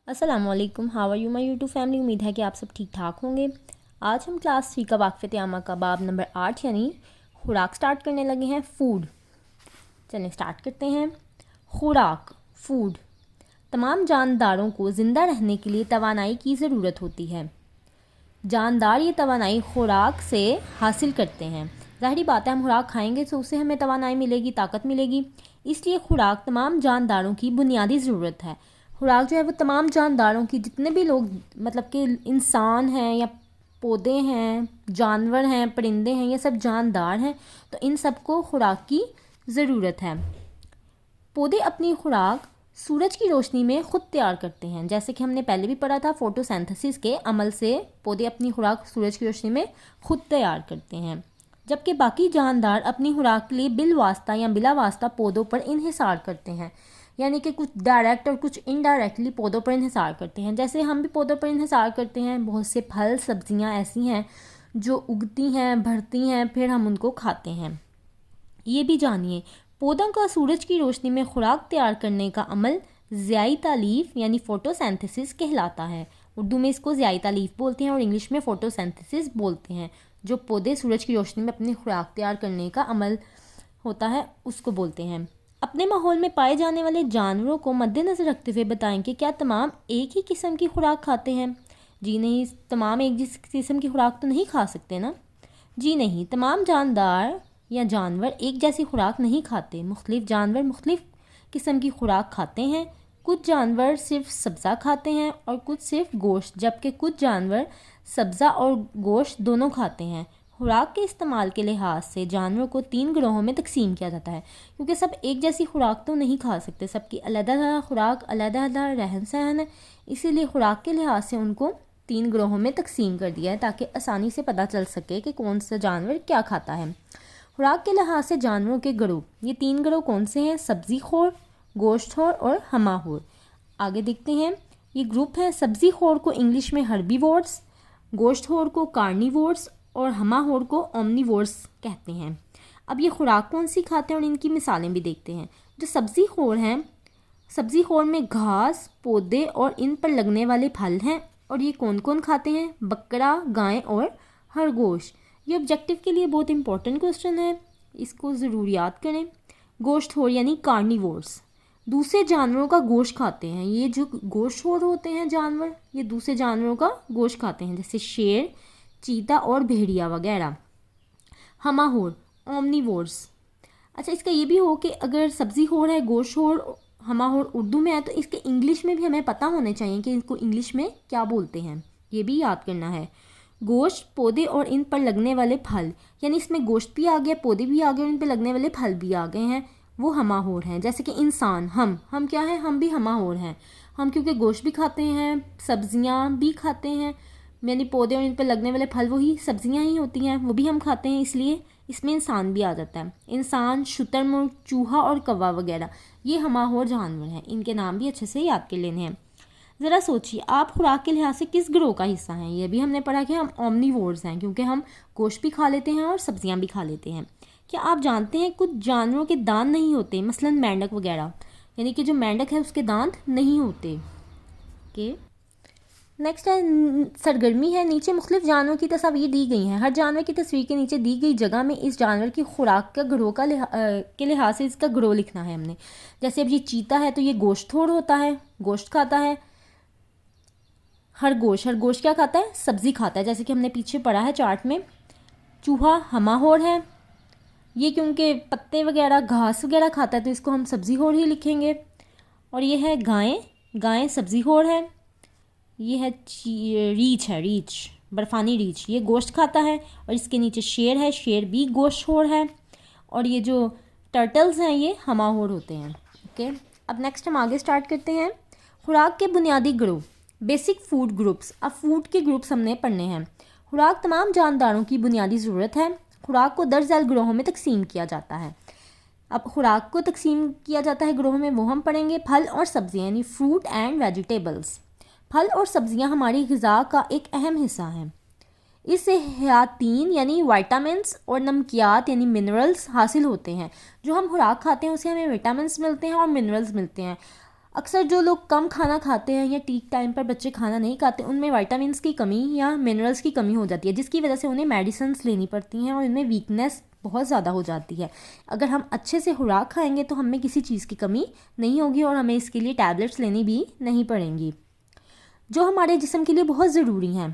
السلام علیکم، how are you my YouTube family. امید ہے کہ آپ سب ٹھیک ٹھاک ہوں گے. آج ہم کلاس 3 کا واقفیت عامہ کا باب نمبر 8 یعنی خوراک سٹارٹ کرنے لگے ہیں. فوڈ. چلیں سٹارٹ کرتے ہیں. خوراک، فوڈ. تمام جانداروں کو زندہ رہنے کے لیے توانائی کی ضرورت ہوتی ہے. جاندار یہ توانائی خوراک سے حاصل کرتے ہیں. ظاہری بات ہے، ہم خوراک کھائیں گے تو اس سے ہمیں توانائی ملے گی، طاقت ملے گی. اس لیے خوراک تمام جانداروں کی بنیادی ضرورت ہے. خوراک جو ہے وہ تمام جانداروں کی، جتنے بھی لوگ مطلب کہ انسان ہیں یا پودے ہیں، جانور ہیں، پرندے ہیں، یہ سب جاندار ہیں، تو ان سب کو خوراک کی ضرورت ہے. پودے اپنی خوراک سورج کی روشنی میں خود تیار کرتے ہیں. جیسے کہ ہم نے پہلے بھی پڑھا تھا، فوٹو سینتھسس کے عمل سے پودے اپنی خوراک سورج کی روشنی میں خود تیار کرتے ہیں، جبکہ باقی جاندار اپنی خوراک کے لیے بالواسطہ یا بلا واسطہ پودوں پر انحصار کرتے ہیں. یعنی کہ کچھ ڈائریکٹ اور کچھ انڈائریکٹلی پودوں پر انحصار کرتے ہیں. جیسے ہم بھی پودوں پر انحصار کرتے ہیں. بہت سے پھل، سبزیاں ایسی ہیں جو اگتی ہیں، بڑھتی ہیں، پھر ہم ان کو کھاتے ہیں. یہ بھی جانیے، پودوں کا سورج کی روشنی میں خوراک تیار کرنے کا عمل ضیائی تالیف یعنی فوٹو سینتھسس کہلاتا ہے. اردو میں اس کو ضیائی تالیف بولتے ہیں اور انگلش میں فوٹو سینتھسس بولتے ہیں. جو پودے سورج کی روشنی میں اپنی خوراک تیار کرنے کا عمل ہوتا ہے اس کو بولتے ہیں. اپنے ماحول میں پائے جانے والے جانوروں کو مد نظر رکھتے ہوئے بتائیں کہ کیا تمام ایک ہی قسم کی خوراک کھاتے ہیں؟ جی نہیں، تمام ایک جس قسم کی خوراک تو نہیں کھا سکتے نا. جی نہیں، تمام جاندار یا جانور ایک جیسی خوراک نہیں کھاتے. مختلف جانور مختلف قسم کی خوراک کھاتے ہیں. کچھ جانور صرف سبزہ کھاتے ہیں اور کچھ صرف گوشت، جبکہ کچھ جانور سبزہ اور گوشت دونوں کھاتے ہیں. خوراک کے استعمال کے لحاظ سے جانوروں کو 3 گروہوں میں تقسیم کیا جاتا ہے، کیونکہ سب ایک جیسی خوراک تو نہیں کھا سکتے. سب کی علیحدہ خوراک، علیحدہ رہن سہن ہے. اسی لیے خوراک کے لحاظ سے ان کو 3 گروہوں میں تقسیم کر دیا ہے تاکہ آسانی سے پتہ چل سکے کہ کون سا جانور کیا کھاتا ہے. خوراک کے لحاظ سے جانوروں کے گروہ، یہ 3 گروہ کون سے ہیں؟ سبزی خور، گوشت خور اور ہمہ خور. آگے دیکھتے ہیں. یہ گروپ ہے. سبزی خور کو انگلش میں ہربی وورس، گوشت خور کو کارنی وورس اور ہمہ خور کو اومنی وورس کہتے ہیں. اب یہ خوراک کون سی کھاتے ہیں اور ان کی مثالیں بھی دیکھتے ہیں. جو سبزی خور ہیں، سبزی خور میں گھاس، پودے اور ان پر لگنے والے پھل ہیں. اور یہ کون کون کھاتے ہیں؟ بکرا، گائے اور خرگوش. یہ آبجیکٹو کے لیے بہت امپورٹنٹ کوسچن ہے، اس کو ضرور یاد کریں. گوشت خور یعنی کارنیورس، دوسرے جانوروں کا گوشت کھاتے ہیں. یہ جو گوشت خور ہوتے ہیں جانور، یہ دوسرے جانوروں کا گوشت کھاتے ہیں، جیسے شیر، چیتا اور بھیڑیا وغیرہ. ہمہ خور، اومنی وورس. اچھا، اس کا یہ بھی ہو کہ اگر سبزی خور ہے، گوشت خور، ہمہ خور اردو میں ہے تو اس کے انگلش میں بھی ہمیں پتہ ہونے چاہیے کہ ان کو انگلش میں کیا بولتے ہیں. یہ بھی یاد کرنا ہے. گوشت، پودے اور ان پر لگنے والے پھل، یعنی اس میں گوشت بھی آ گیا، پودے بھی آ گئے اور ان پہ لگنے والے پھل بھی آ گئے ہیں، وہ ہمہ خور ہیں. جیسے کہ انسان، ہم کیا ہیں؟ ہم بھی ہمہ خور ہیں. ہم کیونکہ گوشت بھی کھاتے ہیں، سبزیاں بھی کھاتے ہیں، یعنی پودے اور ان پہ لگنے والے پھل وہی سبزیاں ہی ہوتی ہیں، وہ بھی ہم کھاتے ہیں، اس لیے اس میں انسان بھی آ جاتا ہے. انسان، شتر مرغ، چوہا اور کوا وغیرہ یہ ہمہ خور جانور ہیں. ان کے نام بھی اچھے سے یاد کر لینے ہیں. ذرا سوچیے، آپ خوراک کے لحاظ سے کس گروہ کا حصہ ہیں؟ یہ بھی ہم نے پڑھا کہ ہم اومنی وورز ہیں، کیونکہ ہم گوشت بھی کھا لیتے ہیں اور سبزیاں بھی کھا لیتے ہیں. کیا آپ جانتے ہیں کچھ جانوروں کے دانت نہیں ہوتے، مثلا مینڈک وغیرہ، یعنی کہ جو مینڈک ہے اس کے دانت نہیں ہوتے. نیکسٹ ہے سرگرمی ہے. نیچے مختلف جانوروں کی تصاویر دی گئی ہیں. ہر جانور کی تصویر کے نیچے دی گئی جگہ میں اس جانور کی خوراک کا گروہ کے لحاظ سے اس کا گروہ لکھنا ہے ہم نے. جیسے اب یہ چیتا ہے تو یہ گوشت خور ہوتا ہے، گوشت کھاتا ہے. خرگوش کیا کھاتا ہے؟ سبزی کھاتا ہے، جیسے کہ ہم نے پیچھے پڑھا ہے چارٹ میں. چوہا ہمہ خور ہے، یہ کیونکہ پتے وغیرہ، گھاس وغیرہ کھاتا ہے تو اس کو ہم سبزی خور ہی لکھیں گے. اور یہ ہے گائیں سبزی خور ہے. یہ ہے ریچھ، برفانی ریچھ، یہ گوشت کھاتا ہے. اور اس کے نیچے شیر ہے، شیر بھی گوشت خور ہے. اور یہ جو ٹرٹلز ہیں یہ ہمہ خور ہوتے ہیں. اوکے، اب نیکسٹ ہم آگے سٹارٹ کرتے ہیں. خوراک کے بنیادی گروہ، بیسک فوڈ گروپس. اب فوڈ کے گروپس ہم نے پڑھنے ہیں. خوراک تمام جانداروں کی بنیادی ضرورت ہے. خوراک کو درج ذیل گروہوں میں تقسیم کیا جاتا ہے. اب خوراک کو تقسیم کیا جاتا ہے گروہوں میں، وہ ہم پڑھیں گے. پھل اور سبزیاں یعنی فروٹ اینڈ ویجیٹیبلس. پھل اور سبزیاں ہماری غذا کا ایک اہم حصہ ہیں. اس سے حیاتین یعنی وائٹامنس اور نمکیات یعنی منرلز حاصل ہوتے ہیں. جو ہم خوراک کھاتے ہیں اسے ہمیں وٹامنس ملتے ہیں اور منرلز ملتے ہیں. اکثر جو لوگ کم کھانا کھاتے ہیں یا ٹھیک ٹائم پر بچے کھانا نہیں کھاتے، ان میں وائٹامنس کی کمی یا منرلس کی کمی ہو جاتی ہے، جس کی وجہ سے انہیں میڈیسنس لینی پڑتی ہیں اور ان میں ویکنیس بہت زیادہ ہو جاتی ہے۔ اگر ہم اچھے سے خوراک کھائیں گے تو ہمیں کسی چیز کی کمی نہیں ہوگی اور ہمیں اس کے لیے ٹیبلٹس لینی بھی نہیں پڑیں گی، جو ہمارے جسم کے لیے بہت ضروری ہیں۔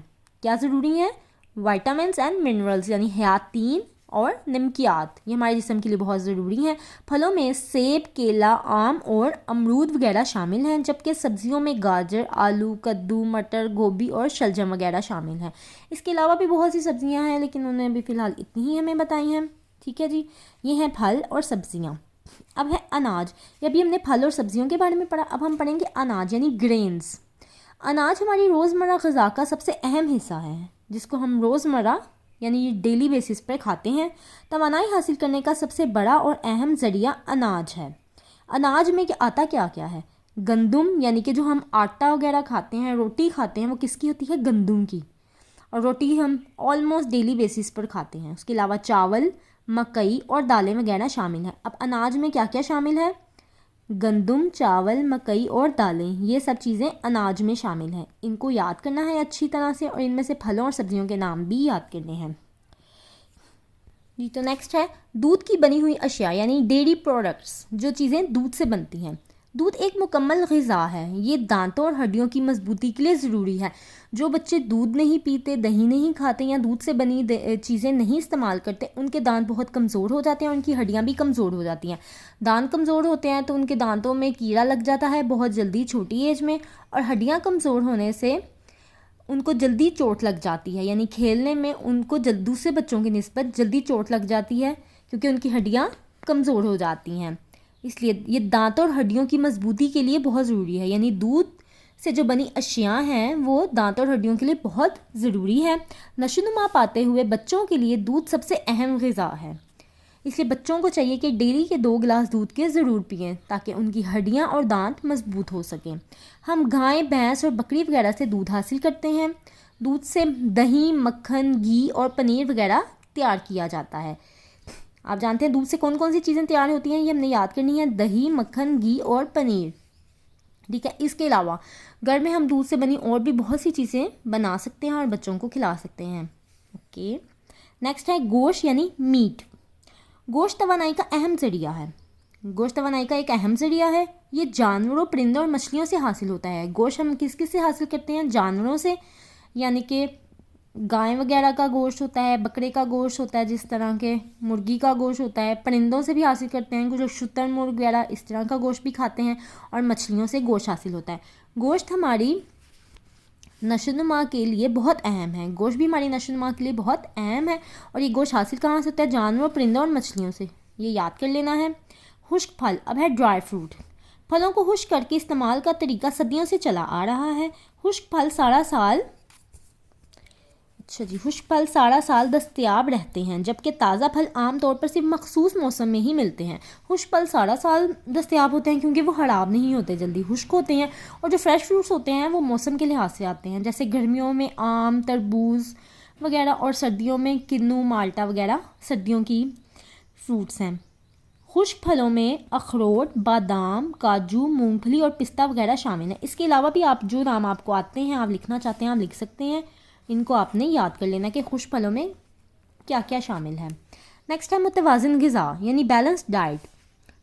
کیا ضروری ہیں؟ وائٹامنس اینڈ منرلز، یعنی حیاتین اور نمکیات، یہ ہمارے جسم کے لیے بہت ضروری ہیں۔ پھلوں میں سیب، کیلا، آم اور امرود وغیرہ شامل ہیں، جبکہ سبزیوں میں گاجر، آلو، کدو، مٹر، گوبھی اور شلجم وغیرہ شامل ہیں۔ اس کے علاوہ بھی بہت سی سبزیاں ہیں، لیکن انہوں نے ابھی فی الحال اتنی ہی ہمیں بتائی ہیں۔ ٹھیک ہے جی، یہ ہیں پھل اور سبزیاں۔ اب ہے اناج۔ ابھی ہم نے پھل اور سبزیوں کے بارے میں پڑھا، اب ہم پڑھیں گے اناج یعنی گرینز۔ اناج ہماری روزمرہ غذا کا سب سے اہم حصہ ہے، جس کو ہم روزمرہ یعنی ڈیلی بیسس پر کھاتے ہیں۔ توانائی حاصل کرنے کا سب سے بڑا اور اہم ذریعہ اناج ہے۔ اناج میں آتا کیا کیا ہے؟ گندم، یعنی کہ جو ہم آٹا وغیرہ کھاتے ہیں، روٹی کھاتے ہیں، وہ کس کی ہوتی ہے؟ گندم کی، اور روٹی ہم آلموسٹ ڈیلی بیسس پر کھاتے ہیں۔ اس کے علاوہ چاول، مکئی اور دالیں وغیرہ شامل ہیں۔ اب اناج میں کیا کیا شامل ہے؟ گندم، چاول، مکئی اور دالیں، یہ سب چیزیں اناج میں شامل ہیں۔ ان کو یاد کرنا ہے اچھی طرح سے، اور ان میں سے پھلوں اور سبزیوں کے نام بھی یاد کرنے ہیں۔ جی تو نیکسٹ ہے دودھ کی بنی ہوئی اشیاء یعنی ڈیری پروڈکٹس، جو چیزیں دودھ سے بنتی ہیں۔ دودھ ایک مکمل غذا ہے، یہ دانتوں اور ہڈیوں کی مضبوطی کے لیے ضروری ہے۔ جو بچے دودھ نہیں پیتے، دہی نہیں کھاتے یا دودھ سے بنی چیزیں نہیں استعمال کرتے، ان کے دانت بہت کمزور ہو جاتے ہیں اور ان کی ہڈیاں بھی کمزور ہو جاتی ہیں۔ دانت کمزور ہوتے ہیں تو ان کے دانتوں میں کیڑا لگ جاتا ہے بہت جلدی چھوٹی ایج میں، اور ہڈیاں کمزور ہونے سے ان کو جلدی چوٹ لگ جاتی ہے، یعنی کھیلنے میں ان کو دوسرے بچوں کی نسبت جلدی چوٹ لگ جاتی ہے، کیونکہ ان کی ہڈیاں کمزور ہو جاتی ہیں۔ اس لیے یہ دانتوں اور ہڈیوں کی مضبوطی کے لیے بہت ضروری ہے، یعنی دودھ سے جو بنی اشیاء ہیں وہ دانتوں اور ہڈیوں کے لیے بہت ضروری ہے۔ نشو و نما پاتے ہوئے بچوں کے لیے دودھ سب سے اہم غذا ہے، اس لیے بچوں کو چاہیے کہ ڈیلی کے 2 گلاس دودھ کے ضرور پئیں تاکہ ان کی ہڈیاں اور دانت مضبوط ہو سکیں۔ ہم گائے، بھینس اور بکری وغیرہ سے دودھ حاصل کرتے ہیں۔ دودھ سے دہی، مکھن، گھی اور پنیر وغیرہ تیار کیا جاتا ہے۔ آپ جانتے ہیں دودھ سے کون کون سی چیزیں تیار ہوتی ہیں، یہ ہم نے یاد کرنی ہے، دہی، مکھن، گھی اور پنیر۔ ٹھیک ہے، اس کے علاوہ گھر میں ہم دودھ سے بنی اور بھی بہت سی چیزیں بنا سکتے ہیں اور بچوں کو کھلا سکتے ہیں۔ اوکے، نیکسٹ ہے گوشت یعنی میٹ۔ گوشت توانائی کا اہم ذریعہ ہے۔ گوشت توانائی کا ایک اہم ذریعہ ہے، یہ جانوروں، پرندوں اور مچھلیوں سے حاصل ہوتا ہے۔ گوشت ہم کس کس سے حاصل کرتے ہیں؟ جانوروں سے، یعنی کہ گائے وغیرہ کا گوشت ہوتا ہے، بکرے کا گوشت ہوتا ہے، جس طرح کے مرغی کا گوشت ہوتا ہے۔ پرندوں سے بھی حاصل کرتے ہیں، کچھ شتر مرغ وغیرہ اس طرح کا گوشت بھی کھاتے ہیں، اور مچھلیوں سے گوشت حاصل ہوتا ہے۔ گوشت ہماری نشو و نما کے لیے بہت اہم ہے، گوشت بھی ہماری نشو و نما کے لیے بہت اہم ہے، اور یہ گوشت حاصل کہاں سے ہوتا ہے؟ جانوروں، پرندوں اور مچھلیوں سے، یہ یاد کر لینا ہے۔ خشک پھل، اب ہے ڈرائی فروٹ۔ پھلوں کو خشک کر کے استعمال کا طریقہ صدیوں سے چلا آ رہا ہے۔ خشک پھل سارا سال دستیاب رہتے ہیں، جبکہ تازہ پھل عام طور پر صرف مخصوص موسم میں ہی ملتے ہیں۔ خشک پھل سارا سال دستیاب ہوتے ہیں کیونکہ وہ خراب نہیں ہوتے، جلدی خشک ہوتے ہیں، اور جو فریش فروٹس ہوتے ہیں وہ موسم کے لحاظ سے آتے ہیں، جیسے گرمیوں میں آم، تربوز وغیرہ، اور سردیوں میں کنو، مالٹا وغیرہ سردیوں کی فروٹس ہیں۔ خشک پھلوں میں اخروٹ، بادام، کاجو، مونگ پھلی اور پستہ وغیرہ شامل ہیں۔ اس کے علاوہ بھی آپ جو نام آپ کو آتے ہیں، آپ لکھنا چاہتے ہیں، آپ لکھ سکتے ہیں، ان کو آپ نے یاد کر لینا کہ خشک پھلوں میں کیا کیا شامل ہے۔ نیکسٹ ہے متوازن غذا یعنی بیلنسڈ ڈائٹ۔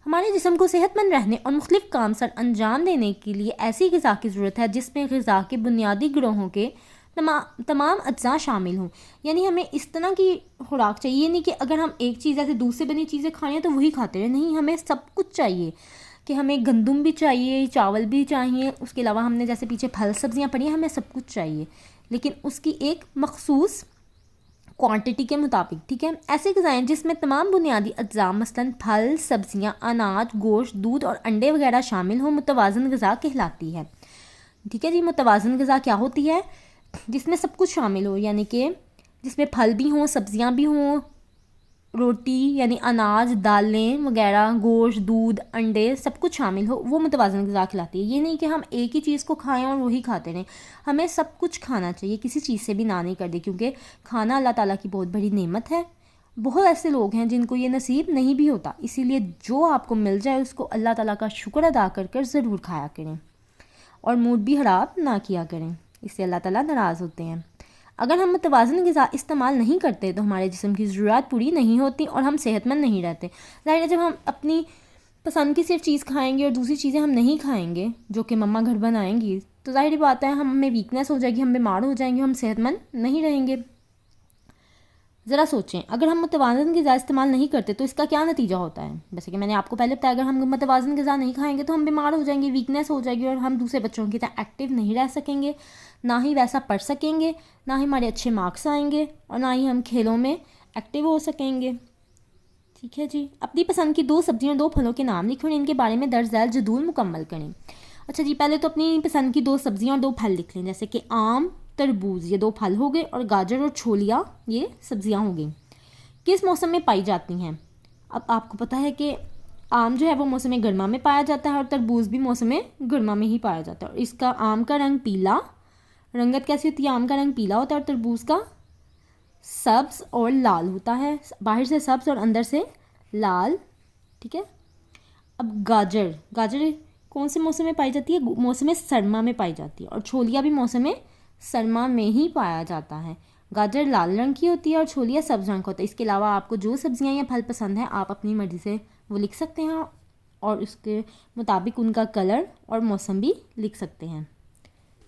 ہمارے جسم کو صحت مند رہنے اور مختلف کام سر انجام دینے کے لیے ایسی غذا کی ضرورت ہے جس میں غذا کے بنیادی گروہوں کے تمام اجزاء شامل ہوں، یعنی ہمیں اس طرح کی خوراک چاہیے، یہ نہیں کہ اگر ہم ایک چیز ایسے دودھ سے بنی چیزیں کھا رہے ہیں تو وہی کھاتے رہے، نہیں، ہمیں سب کچھ چاہیے، کہ ہمیں گندم بھی چاہیے، چاول بھی چاہیے، اس کے علاوہ ہم نے جیسے پیچھے پھل سبزیاں پڑھی ہیں، ہمیں سب کچھ چاہیے، لیکن اس کی ایک مخصوص کوانٹٹی کے مطابق۔ ٹھیک ہے، ایسے غذائیں جس میں تمام بنیادی اجزاء مثلاً پھل، سبزیاں، اناج، گوشت، دودھ اور انڈے وغیرہ شامل ہوں، متوازن غذا کہلاتی ہے۔ ٹھیک ہے جی، متوازن غذا کیا ہوتی ہے؟ جس میں سب کچھ شامل ہو، یعنی کہ جس میں پھل بھی ہوں، سبزیاں بھی ہوں، روٹی یعنی اناج، دالیں وغیرہ، گوشت، دودھ، انڈے سب کچھ شامل ہو، وہ متوازن غذا کھلاتی ہے۔ یہ نہیں کہ ہم ایک ہی چیز کو کھائیں اور وہی کھاتے رہیں، ہمیں سب کچھ کھانا چاہیے، کسی چیز سے بھی نہ نہیں کر دے، کیونکہ کھانا اللہ تعالیٰ کی بہت بڑی نعمت ہے۔ بہت ایسے لوگ ہیں جن کو یہ نصیب نہیں بھی ہوتا، اسی لیے جو آپ کو مل جائے اس کو اللہ تعالیٰ کا شکر ادا کر کر ضرور کھایا کریں اور موڈ بھی خراب نہ کیا کریں، اس سے اللہ تعالیٰ ناراض ہوتے ہیں۔ اگر ہم متوازن غذا استعمال نہیں کرتے تو ہمارے جسم کی ضروریات پوری نہیں ہوتی اور ہم صحت مند نہیں رہتے۔ ظاہر ہے جب ہم اپنی پسند کی صرف چیز کھائیں گے اور دوسری چیزیں ہم نہیں کھائیں گے جو کہ مما گھر بنائیں گی تو ظاہری بات ہے ہمیں ویکنیس ہو جائے گی، ہم بیمار ہو جائیں گے، ہم صحت مند نہیں رہیں گے۔ ذرا سوچیں، اگر ہم متوازن غذا استعمال نہیں کرتے تو اس کا کیا نتیجہ ہوتا ہے؟ جیسے کہ میں نے آپ کو پہلے بتایا، اگر ہم متوازن غذا نہیں کھائیں گے تو ہم بیمار ہو جائیں گے، ویکنیس ہو جائے گی اور ہم دوسرے بچوں کی طرح ایکٹیو نہیں رہ سکیں گے، نہ ہی ویسا پڑھ سکیں گے، نہ ہی ہمارے اچھے مارکس آئیں گے اور نہ ہی ہم کھیلوں میں ایکٹیو ہو سکیں گے۔ ٹھیک ہے جی، اپنی پسند کی 2 سبزیاں اور 2 پھلوں کے نام لکھیں اور ان کے بارے میں درج ذیل جدول مکمل کریں۔ اچھا جی، پہلے تو اپنی پسند کی 2 سبزیاں اور 2 پھل لکھ لیں، جیسے کہ آم، تربوز، یہ 2 پھل ہو گئے، اور گاجر اور چھولیاں یہ سبزیاں ہو گئیں۔ کس موسم میں پائی جاتی ہیں؟ اب آپ کو پتہ ہے کہ آم جو ہے وہ موسم گرما میں پایا جاتا ہے اور تربوز بھی موسم گرما میں ہی پایا جاتا ہے، اور اس کا آم کا رنگ پیلا، رنگت کیسی ہوتی ہے؟ آم کا رنگ پیلا ہوتا ہے اور تربوز کا سبز اور لال ہوتا ہے، باہر سے سبز اور اندر سے لال۔ ٹھیک ہے، اب گاجر کون سے موسم میں پائی جاتی ہے؟ موسم سرما میں پائی جاتی ہے، اور چھولیا بھی موسم سرما میں ہی پایا جاتا ہے۔ گاجر لال رنگ کی ہوتی ہے اور چھولیا سبز رنگ کا ہوتا ہے۔ اس کے علاوہ آپ کو جو سبزیاں یا پھل پسند ہیں آپ اپنی مرضی سے وہ لکھ سکتے ہیں اور اس کے مطابق ان کا کلر اور موسم بھی لکھ سکتے ہیں۔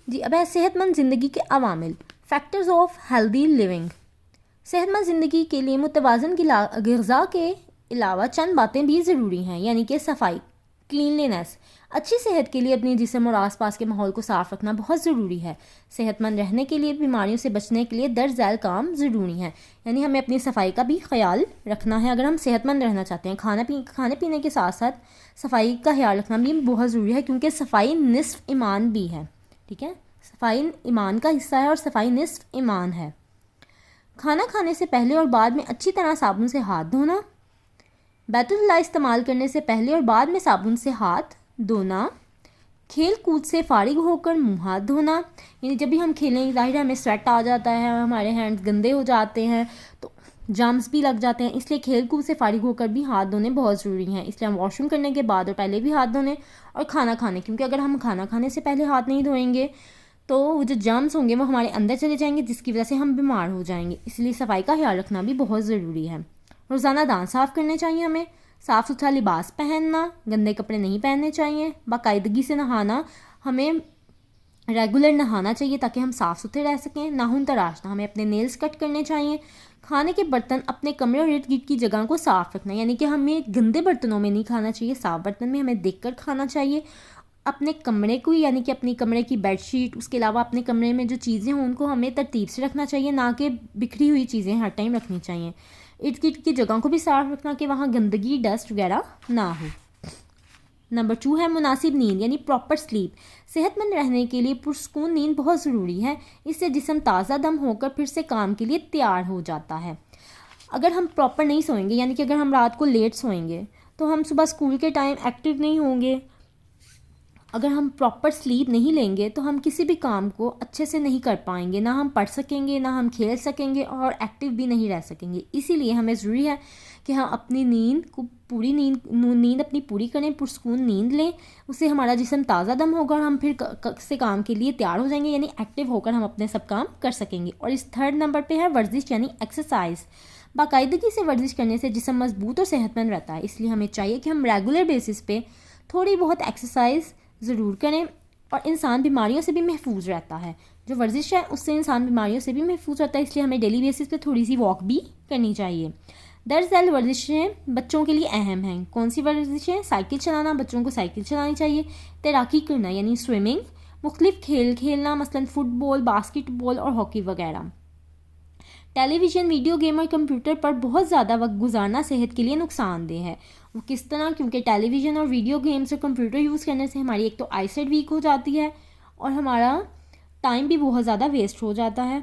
جی، اب ہے صحت مند زندگی کے عوامل، فیکٹرز آف ہیلدی لیونگ۔ صحت مند زندگی کے لیے متوازن غذا کے علاوہ چند باتیں بھی ضروری ہیں، یعنی کہ صفائی، کلینلینس۔ اچھی صحت کے لیے اپنے جسم اور آس پاس کے ماحول کو صاف رکھنا بہت ضروری ہے۔ صحت مند رہنے کے لیے بیماریوں سے بچنے کے لیے درج ذیل کام ضروری ہیں، یعنی ہمیں اپنی صفائی کا بھی خیال رکھنا ہے اگر ہم صحت مند رہنا چاہتے ہیں۔ کھانے پینے کے ساتھ ساتھ صفائی کا خیال رکھنا بھی بہت ضروری ہے، کیونکہ صفائی نصف ایمان بھی ہے۔ ٹھیک ہے، صفائی ایمان کا حصہ ہے اور صفائی نصف ایمان ہے۔ کھانا کھانے سے پہلے اور بعد میں اچھی طرح صابن سے ہاتھ دھونا، بیت الخلاء استعمال کرنے سے پہلے اور بعد میں صابن سے ہاتھ دھونا، کھیل کود سے فارغ ہو کر منہ ہاتھ دھونا، یعنی جب بھی ہم کھیلیں ظاہر ہے ہمیں سویٹ آ جاتا ہے، ہمارے ہینڈز گندے ہو جاتے ہیں تو جرمز بھی لگ جاتے ہیں، اس لیے کھیل کود سے فارغ ہو کر بھی ہاتھ دھونے بہت ضروری ہیں۔ اس لیے ہم واش روم کرنے کے بعد اور پہلے بھی ہاتھ دھونے، اور کھانا کھانے، کیونکہ اگر ہم کھانا کھانے سے پہلے ہاتھ نہیں دھوئیں گے تو وہ جو جرمز ہوں گے وہ ہمارے اندر چلے جائیں گے، جس کی وجہ سے ہم بیمار ہو جائیں گے۔ اس لیے صفائی کا خیال رکھنا بھی بہت ضروری ہے۔ روزانہ دانت صاف کرنے چاہیے، ہمیں صاف ستھرا لباس پہننا، گندے کپڑے نہیں پہننے چاہیے، باقاعدگی سے نہانا، ہمیں ریگولر نہانا چاہیے تاکہ ہم صاف ستھرے رہ سکیں، ناخن تراشنا، ہمیں اپنے نیلز کٹ کرنے چاہیے، کھانے کے برتن اپنے کمرے اور ارد گرد کی جگہ کو صاف رکھنا، یعنی کہ ہمیں گندے برتنوں میں نہیں کھانا چاہیے، صاف برتن میں ہمیں دیکھ کر کھانا چاہیے۔ اپنے کمرے کو، یعنی کہ اپنی کمرے کی بیڈ شیٹ، اس کے علاوہ اپنے کمرے میں جو چیزیں ہوں ان کو ہمیں ترتیب سے رکھنا چاہیے، نہ کہ بکھری ہوئی چیزیں ہر ٹائم رکھنی چاہیے۔ ارد گرد کی جگہوں کو بھی صاف رکھنا کہ وہاں گندگی، ڈسٹ وغیرہ نہ ہو۔ نمبر 2 ہے مناسب نیند، یعنی پراپر سلیپ۔ صحت مند رہنے کے لیے پرسکون نیند بہت ضروری ہے، اس سے جسم تازہ دم ہو کر پھر سے کام کے لیے تیار ہو جاتا ہے۔ اگر ہم پراپر نہیں سوئیں گے، یعنی کہ اگر ہم رات کو لیٹ سوئیں گے تو ہم صبح اسکول کے ٹائم ایکٹیو نہیں ہوں گے۔ اگر ہم پراپر سلیپ نہیں لیں گے تو ہم کسی بھی کام کو اچھے سے نہیں کر پائیں گے، نہ ہم پڑھ سکیں گے، نہ ہم کھیل سکیں گے اور ایکٹیو بھی نہیں رہ سکیں گے۔ اسی لیے ہمیں ضروری ہے کہ ہم اپنی نیند اپنی پوری کریں، پرسکون نیند لیں، اس سے ہمارا جسم تازہ دم ہوگا اور ہم پھر سے کام کے لیے تیار ہو جائیں گے، یعنی ایکٹیو ہو کر ہم اپنے سب کام کر سکیں گے۔ اور اس 3rd نمبر پہ ہے ورزش، یعنی ایکسرسائز۔ باقاعدگی سے ورزش کرنے سے جسم مضبوط اور صحت مند رہتا ہے، اس لیے ہمیں چاہیے کہ ہم ریگولر بیسس پہ تھوڑی بہت ایکسرسائز ضرور کریں، اور انسان بیماریوں سے بھی محفوظ رہتا ہے۔ جو ورزش ہے اس سے انسان بیماریوں سے بھی محفوظ رہتا ہے، اس لیے ہمیں ڈیلی بیسس پہ تھوڑی سی واک بھی کرنی چاہیے۔ درج ذیل ورزشیں بچوں کے لیے اہم ہیں۔ کون سی ورزشیں؟ سائیکل چلانا، بچوں کو سائیکل چلانی چاہیے، تیراکی کرنا یعنی سوئمنگ، مختلف کھیل کھیلنا مثلاً فٹ بال، باسکٹ بال اور ہاکی وغیرہ۔ ٹیلی ویژن، ویڈیو گیم اور کمپیوٹر پر بہت زیادہ وقت گزارنا صحت کے لیے نقصان دہ ہے۔ وہ کس طرح؟ کیونکہ ٹیلی ویژن اور ویڈیو گیمز اور کمپیوٹر یوز کرنے سے ہماری ایک تو آئی سائٹ ویک ہو جاتی ہے اور ہمارا ٹائم بھی بہت زیادہ ویسٹ ہو جاتا ہے۔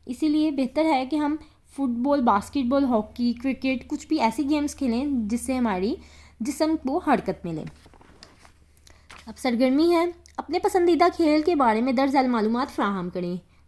اسی لیے بہتر ہے کہ ہم فٹ بال، باسکٹ بال، ہاکی، کرکٹ، کچھ بھی ایسی گیمز کھیلیں جس سے ہماری جسم کو حرکت ملے۔ اب سرگرمی ہے، اپنے پسندیدہ کھیل کے بارے میں درج ذیل معلومات فراہم کریں۔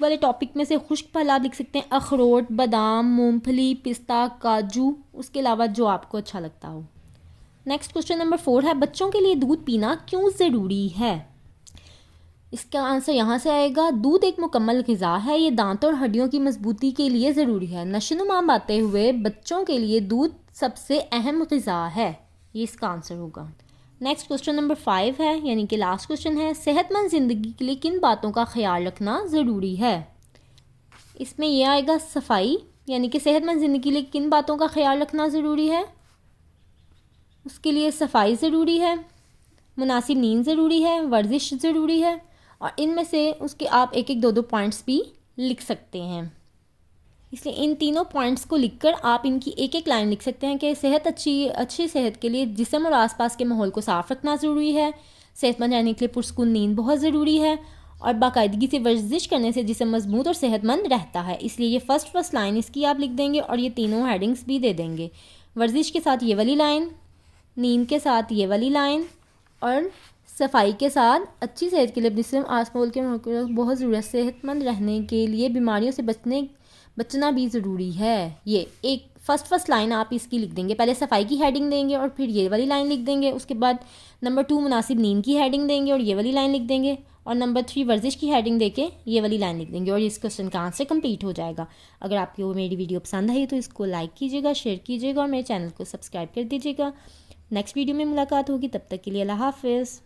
والے ٹاپک میں سے خشک پھل آپ لکھ سکتے ہیں اخروٹ، بادام، مونگ پھلی، پستہ، کاجو، اس کے علاوہ جو آپ کو اچھا لگتا ہو۔ نیکسٹ کوشچن نمبر 4 ہے بچوں کے لیے دودھ پینا کیوں ضروری ہے؟ اس کا آنسر یہاں سے آئے گا، دودھ ایک مکمل غذا ہے، یہ دانتوں اور ہڈیوں کی مضبوطی کے لیے ضروری ہے۔ نشوونما پاتے ہوئے بچوں کے لیے دودھ سب سے اہم غذا ہے، یہ اس کا آنسر ہوگا۔ نیکسٹ کوشچن نمبر 5 ہے، یعنی کہ لاسٹ کوشچن ہے، صحت مند زندگی کے لیے کن باتوں کا خیال رکھنا ضروری ہے؟ اس میں یہ آئے گا صفائی، یعنی کہ صحت مند زندگی کے لیے کن باتوں کا خیال رکھنا ضروری ہے؟ اس کے لیے صفائی ضروری ہے، مناسب نیند ضروری ہے، ورزش ضروری ہے، اور ان میں سے اس کے آپ ایک ایک دو پوائنٹس بھی لکھ سکتے ہیں۔ اس لیے ان تینوں پوائنٹس کو لکھ کر آپ ان کی ایک ایک لائن لکھ سکتے ہیں کہ اچھی صحت کے لیے جسم اور آس پاس کے ماحول کو صاف رکھنا ضروری ہے، صحت مند رہنے کے لیے پرسکون نیند بہت ضروری ہے، اور باقاعدگی سے ورزش کرنے سے جسم مضبوط اور صحت مند رہتا ہے۔ اس لیے یہ فرسٹ لائن اس کی آپ لکھ دیں گے اور یہ تینوں ہیڈنگس بھی دے دیں گے، ورزش کے ساتھ یہ والی لائن، نیند کے ساتھ یہ والی لائن، اور صفائی کے ساتھ اچھی صحت کے لیے جسم آس پاس کے ماحول کو بہت ضرورت، صحت مند رہنے کے لیے بیماریوں سے بچنا بھی ضروری ہے۔ یہ ایک فرسٹ لائن آپ اس کی لکھ دیں گے، پہلے صفائی کی ہیڈنگ دیں گے اور پھر یہ والی لائن لکھ دیں گے، اس کے بعد نمبر 2 مناسب نیند کی ہیڈنگ دیں گے اور یہ والی لائن لکھ دیں گے، اور نمبر 3 ورزش کی ہیڈنگ دے کے یہ والی لائن لکھ دیں گے، اور اس کوشچن کا آنسر کمپلیٹ ہو جائے گا۔ اگر آپ کو میری ویڈیو پسند آئی تو اس کو لائک کیجیے گا، شیئر کیجیے گا اور میرے چینل کو سبسکرائب کر دیجیے گا۔ نیکسٹ ویڈیو میں ملاقات ہوگی، تب تک کے لیے اللہ حافظ۔